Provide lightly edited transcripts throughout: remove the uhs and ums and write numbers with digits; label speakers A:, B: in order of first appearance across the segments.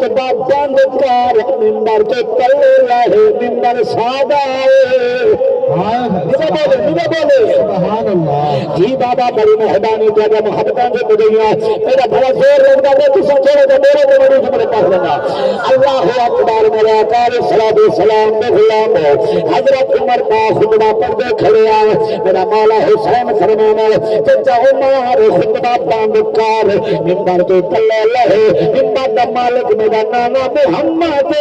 A: خطبہ بند کر ممبر تو تلے لہے ممبر سادہ جی بابا بڑی مہربانی جگہ محبتاں جو گزریاں میرا بڑا زور لگتا ہے تو چھوڑے تو میرے کو بڑی جملے پڑھ لینا اللہ اکبر میرا آقا صلاۃ و سلام دے غلام حضرت عمر کا خطبہ پڑھتے کھڑے آئے میرا مولا حسین فرمانا چچا عمر خطبہ بند کر ممبر تو تلے لہے ممبر دا مالک میرا نانا محمد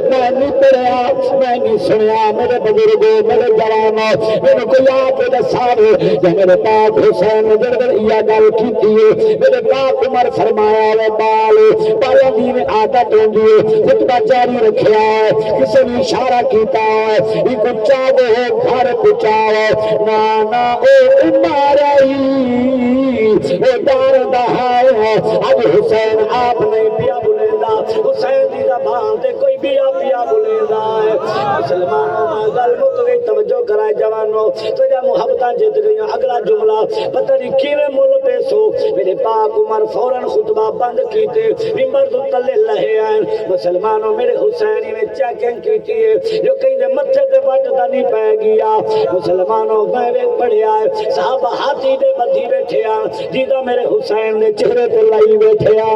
A: میں نہیں پڑھیا میں نہیں سنیا میرے بزرگوں میرے جوانوں میرے کو یاد دساوے جے میرے پاک حسین نے یہ گل کی میرے پاک عمر فرمایا ہے بالیاں دی عادت ہوندی ہے خطبہ جاری رکھیا ہے کسی نے اشارہ کیتا ہے ایک چاہو گھر پہنچاؤ نانا او عمر وہ دار دہایا اب حسین آپ نہیں پیا بلیدا حسین دی زبان تے کوئی پیا بلیدا ہے مسلمانوں میں گل مک گئی توجہ کرائے جوانوں تیرا محبتاں جت گئی اگلا جملہ پتہ نہیں کیویں مول پیسو میرے پاک عمر فوراً خطبہ بند کیتے ممبر تو تلے لہے آئے مسلمانوں میرے حسین نے چیکنگ کیتی ہے جو کہیں دے متھے تے وٹدا نہیں پے گیا مسلمانوں میں پڑھیا ہے صحابہ ہاتھی دے بدھی بیٹھے آ جیدا میرے حسین نے چہرے تے لائی بیٹھے آ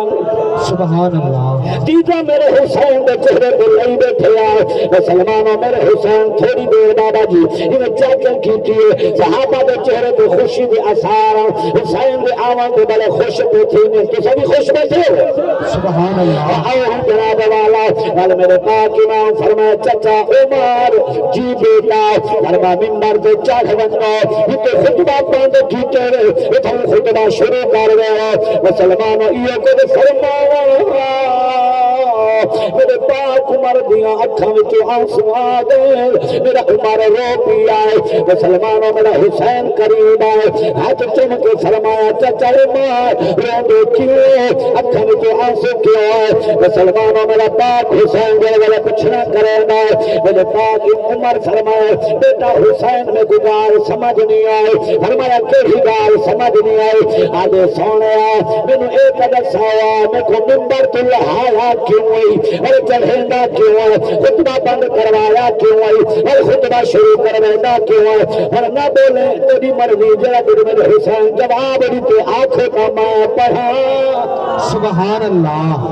B: سبحان اللہ
A: جیدا میرے حسین دے چہرے تے لائی بیٹھے آ مسلمانوں میرے حسین تھوڑی دیر بابا جی انہیں چیکنگ کیتی ہے صحابہ دے چہرے تے خوشی دے اثار حسین دے آوان دے بڑے خوش بیٹھے ہیں تو سبھی خوش بیٹھے
B: سبحان اللہ
A: آؤ ہم جناب والا وال میرے پاک امام فرمایا چچا عمر جی بیٹا فرما ممبر دے چڑھ ونجو تے خطبہ بند کیتے اتھوں خطبہ شروع کر گیا مسلمانوں یہ کو فرمایا میرے پاک عمر دیاں اکھاں وچ آنسو آ گئے میرا عمر رو پیا مسلمانوں میرا حسین قریب آئے ہاتھ چوم کے فرمایا چچا عمر رو دے کیوں اکھاں وچ آنسو کیوں آئے مسلمانوں میرا پاک حسین دے والے پوچھنا کرے نا میرے پاک عمر فرمایا بیٹا حسین میں گزار سمجھ نہیں آئے فرمایا کیڑی گال سمجھ نہیں آئی آدھے سونے مینوں ایک دسایا میں کو ممبر تو لہایا کیوں اور چڑھیندا کیوں ہے خطبہ بند کروایا کیوں ہے اور خطبہ شروع کرویندا کیوں ہے اور نہ بولے تیری مرضی جڑا میرے حسین جواب دیتے آنکھوں کا میں پڑھا
B: سبحان اللہ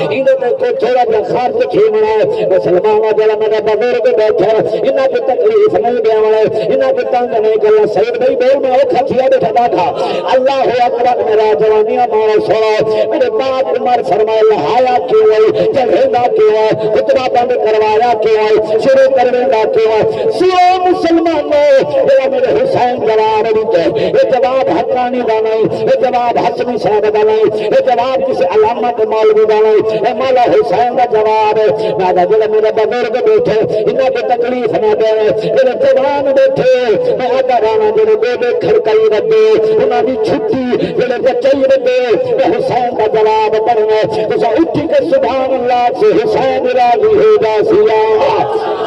A: انہوں نے کو تھوڑا جا خارج کھیمنا ہے مسلمانوں جڑا میرا بزرگ بیٹھا انہاں کی تکلیف نہیں بیانا انہاں کی تنگ نہیں کرنا سید بھائی بول میں وہ کھچیا بیٹھا بیٹھا اللہ اکبر میرا جوانیاں مارا سوڑا میرے پاک عمر فرمائے لہایا کیوں ہے چڑھیندا کیوں ہے خطبہ بند کروایا کیوں ہے شروع کرویندا کیوں ہے سو مسلمانوں جڑا میرے حسین جواب دیتے یہ جواب حقانی دا نہیں یہ جواب حسنی صاحب دا نہیں یہ جواب کسی علامت مولوی دا نہیں اے مولا حسین دا جواب ہے میں جڑا میرے بزرگ بیٹھے انہاں کی تکلیف نہ دے میرے جوان بیٹھے میں آدھا رانا جڑے گوبے کھڑکائی رکھے انہاں دی چھٹی جڑے بچائی رکھے میں حسین دا جواب پڑھنا تو اٹھی کے سبحان اللہ سے حسین راضی ہو جا سیا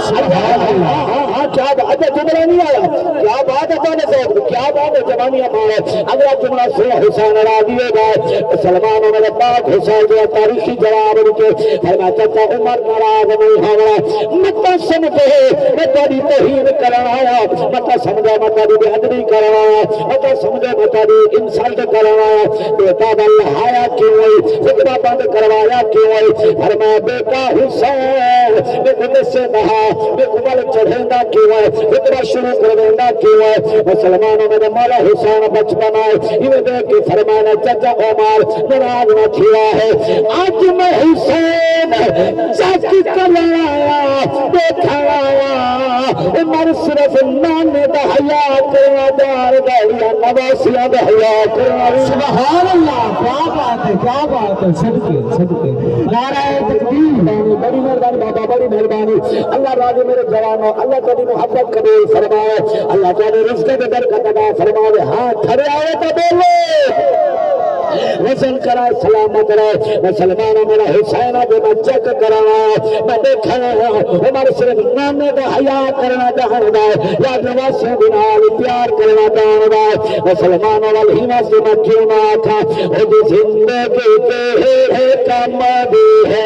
A: سبحان اللہ کیا بات ہے جملہ نہیں آیا کیا بات ہے پانے صاحب کیا بات ہے جوانیاں مارے اگلا جملہ سنا حسین راضی ہو جائے مسلمانوں میرے پاک حسین جو تاریخی جواب رکھے فرما چچا عمر ناراض نہیں ہونا مت سمجھے میں تیری توہین کرنا آیا مت سمجھے میں تیری بے ادبی کرنا آیا مت سمجھے میں تیری انسلٹ کرنا آیا بیٹا اللہ آیا کیوں ہے خطبہ بند کروایا کیوں ہے فرمایا بیٹا حسین میں خود سے کہا میں قبل چڑھیندا کیوں ہے خطبہ شروع کرویندا کیوں ہے مسلمانوں میرے مولا حسین بچپن آئے یہ دیکھ کے فرمانا چچا عمر ناراض نہ تھیا ہے آج میں حسین چاچی کر آیا دیکھا آیا عمر صرف نانے دا حیا کرنا دار داریا نواسیاں دا حیا کرنا
B: سبحان اللہ کیا بات ہے صدقے نعرہ تکبیر
A: بڑی مہربانی بابا بڑی مہربانی اللہ راضی میرے جوانوں اللہ تعالی محبت قبول فرمائے اللہ تعالی رزق کے برکت عطا فرمائے ہاں کھڑے آئے تو بولو وزن کرا سلامت رہے مسلمانوں میرا حسین جو میں چیک کرانا میں دیکھنا ہمارے صرف نانے کا حیا کرنا چاہتا ہے یا نواسوں بنال پیار کرنا چاہتا ہے مسلمانوں والی واسطے میں کیوں نہ آکھا وہ زندگی کے کام دی ہے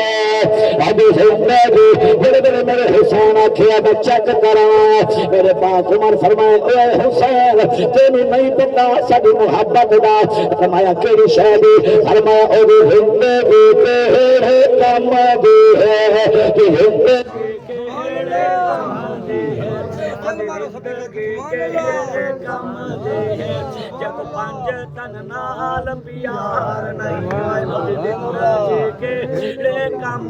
A: ابھی زندگی بڑے بڑے میرے حسین آکھیا میں چیک کرانا میرے پاک عمر فرمائے اے حسین تینوں نہیں پتا ساری محبت دا فرمایا کیڑی شے دی فرمایا او دی زندگی کے کام دی ہے کہ زندگی جب پانچ تن نال پیار نہیں کام